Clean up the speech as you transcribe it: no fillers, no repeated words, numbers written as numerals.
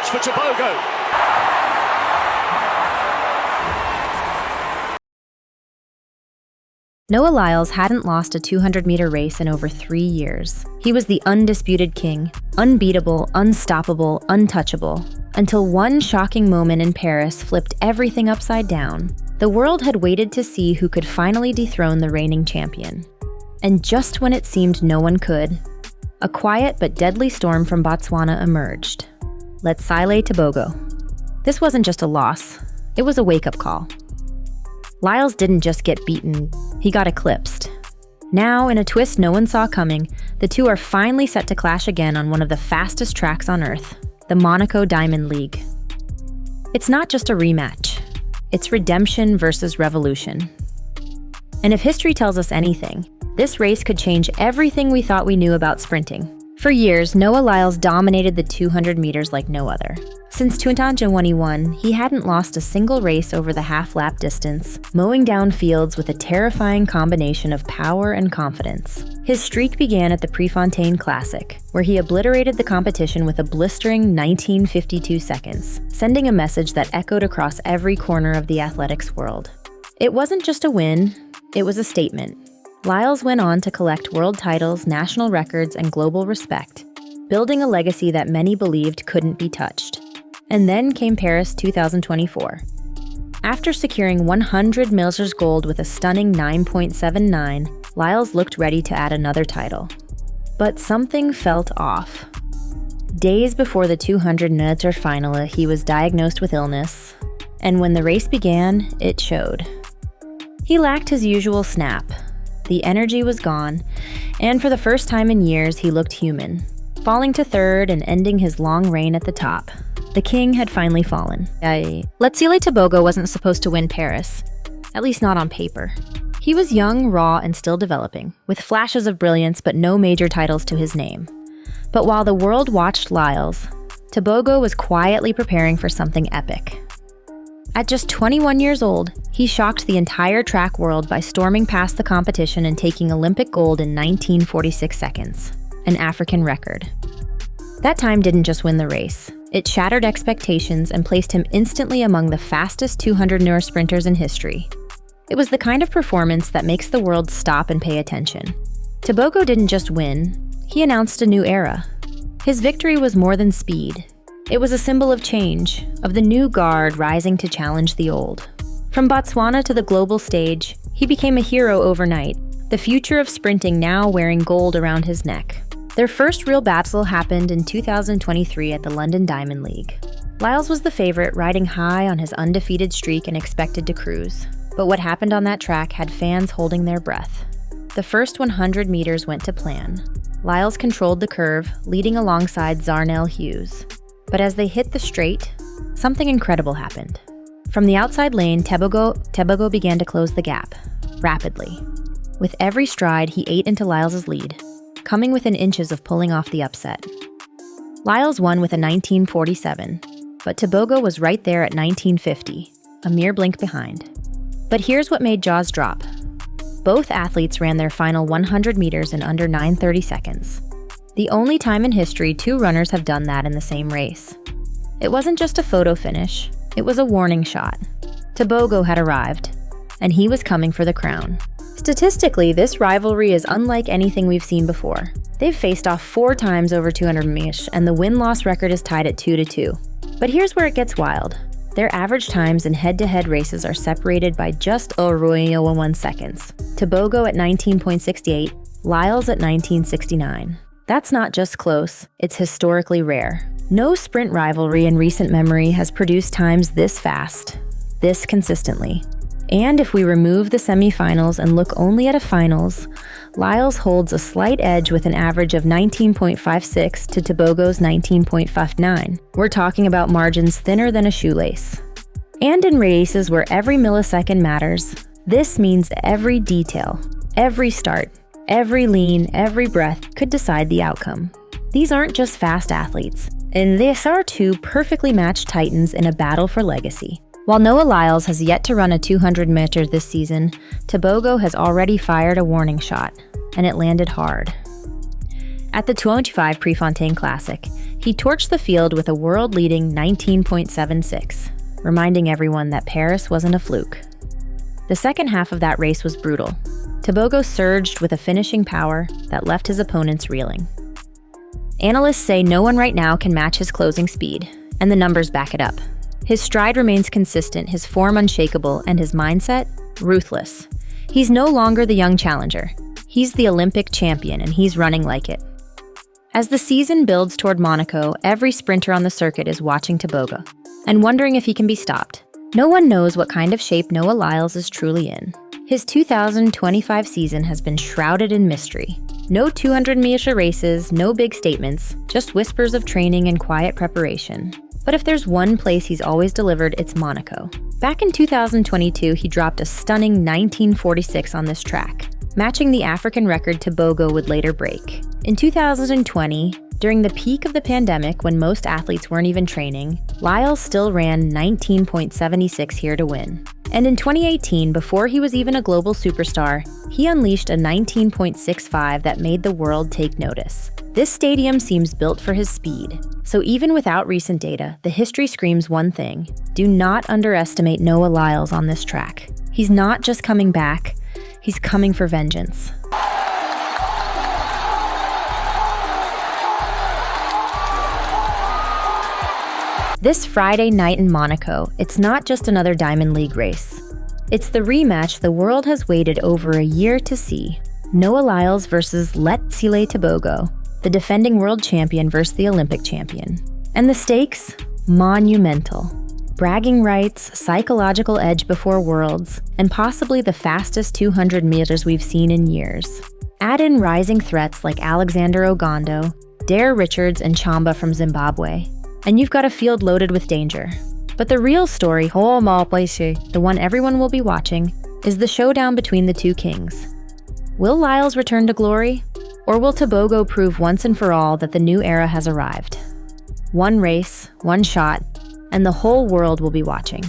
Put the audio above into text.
rematch for Tebogo. NoahLyles hadn't lost a 200-meter race in over 3 years. He was the undisputed king, unbeatable, unstoppable, untouchable, until one shocking moment in Paris flipped everything upside down. The world had waited to see who could finally dethrone the reigning champion. And just when it seemed no one could, a quiet but deadly storm from Botswana emerged. LetsileTebogo. This wasn't just a loss, it was a wake-up call. Lyles didn't just get beaten, he got eclipsed. Now, in a twist no one saw coming, the two are finally set to clash again on one of the fastest tracks on Earth, the Monaco Diamond League. It's not just a rematch, it's redemption versus revolution. And if history tells us anything, this race could change everything we thought we knew about sprinting. For years, NoahLyles dominated the 200 meters like no other. Since 2021, he hadn't lost a single race over the half-lap distance, mowing down fields with a terrifying combination of power and confidence. His streak began at the Prefontaine Classic, where he obliterated the competition with a blistering 19:52 seconds, sending a message that echoed across every corner of the athletics world. It wasn't just a win, it was a statement. Lyles went on to collect world titles, national records, and global respect, building a legacy that many believed couldn't be touched. And then came Paris 2024. After securing 100 Miller's gold with a stunning 9.79, Lyles looked ready to add another title. But something felt off. Days before the 200 meter final, he was diagnosed with illness, and when the race began, it showed. He lacked his usual snap. The energy was gone, and for the first time in years, he looked human, falling to third and ending his long reign at the top. The king had finally fallen. LetsileTebogo wasn't supposed to win Paris, at least not on paper. He was young, raw, and still developing, with flashes of brilliance but no major titles to his name. But while the world watched Lyles, Tebogo was quietly preparing for something epic. At just 21 years old, he shocked the entire track world by storming past the competition and taking Olympic gold in 19:46 seconds, an African record. That time didn't just win the race. It shattered expectations and placed him instantly among the fastest 200-meter sprinters in history. It was the kind of performance that makes the world stop and pay attention. Tebogo didn't just win, he announced a new era. His victory was more than speed. It was a symbol of change, of the new guard rising to challenge the old. From Botswana to the global stage, he became a hero overnight, the future of sprinting now wearing gold around his neck. Their first real battle happened in 2023 at the London Diamond League. Lyles was the favorite, riding high on his undefeated streak and expected to cruise. But what happened on that track had fans holding their breath. The first 100 meters went to plan. Lyles controlled the curve, leading alongside Zarnell Hughes. But as they hit the straight, something incredible happened. From the outside lane, Tebogo began to close the gap, rapidly. With every stride, he ate into Lyles' lead, coming within inches of pulling off the upset. Lyles won with a 19:47, but Tebogo was right there at 19:50, a mere blink behind. But here's what made jaws drop. Both athletes ran their final 100 meters in under 9:30 seconds. The only time in history two runners have done that in the same race. It wasn't just a photo finish, it was a warning shot. Tebogo had arrived, and he was coming for the crown. Statistically, this rivalry is unlike anything we've seen before. They've faced off 4 times over 200 meters, and the win-loss record is tied at 2-2. But here's where it gets wild. Their average times in head-to-head races are separated by just 0.01 seconds. Tebogo at 19.68, Lyles at 19.69. That's not just close, it's historically rare. No sprint rivalry in recent memory has produced times this fast, this consistently. And if we remove the semifinals and look only at a finals, Lyles holds a slight edge with an average of 19.56 to Tebogo's 19.59. We're talking about margins thinner than a shoelace. And in races where every millisecond matters, this means every detail, every start, every lean, every breath could decide the outcome. These aren't just fast athletes, and these are two perfectly matched titans in a battle for legacy. While NoahLyles has yet to run a 200 meter this season, Tebogo has already fired a warning shot, and it landed hard. At the 2025 Prefontaine Classic, he torched the field with a world-leading 19.76, reminding everyone that Paris wasn't a fluke. The second half of that race was brutal. Tebogo surged with a finishing power that left his opponents reeling. Analysts say no one right now can match his closing speed, and the numbers back it up. His stride remains consistent, his form unshakable, and his mindset ruthless. He's no longer the young challenger. He's the Olympic champion, and he's running like it. As the season builds toward Monaco, every sprinter on the circuit is watching Tebogo and wondering if he can be stopped. No one knows what kind of shape NoahLyles is truly in. His 2025 season has been shrouded in mystery. No 200-meter races, no big statements, just whispers of training and quiet preparation. But if there's one place he's always delivered, it's Monaco. Back in 2022, he dropped a stunning 1946 on this track, matching the African record Tebogo would later break. In 2020, during the peak of the pandemic when most athletes weren't even training, Lyles still ran 19.76 here to win. And in 2018, before he was even a global superstar, he unleashed a 19.65 that made the world take notice. This stadium seems built for his speed. So even without recent data, the history screams one thing: do not underestimate NoahLyles on this track. He's not just coming back, he's coming for vengeance. This Friday night in Monaco, it's not just another Diamond League race. It's the rematch the world has waited over a year to see. NoahLyles versus LetsileTebogo, the defending world champion versus the Olympic champion. And the stakes? Monumental. Bragging rights, psychological edge before worlds, and possibly the fastest 200 meters we've seen in years. Add in rising threats like Alexander Ogando, Dare Richards, and Chamba from Zimbabwe, and you've got a field loaded with danger. But the real story, the one everyone will be watching, is the showdown between the two kings. Will Lyles return to glory? Or will Tebogo prove once and for all that the new era has arrived? One race, one shot, and the whole world will be watching.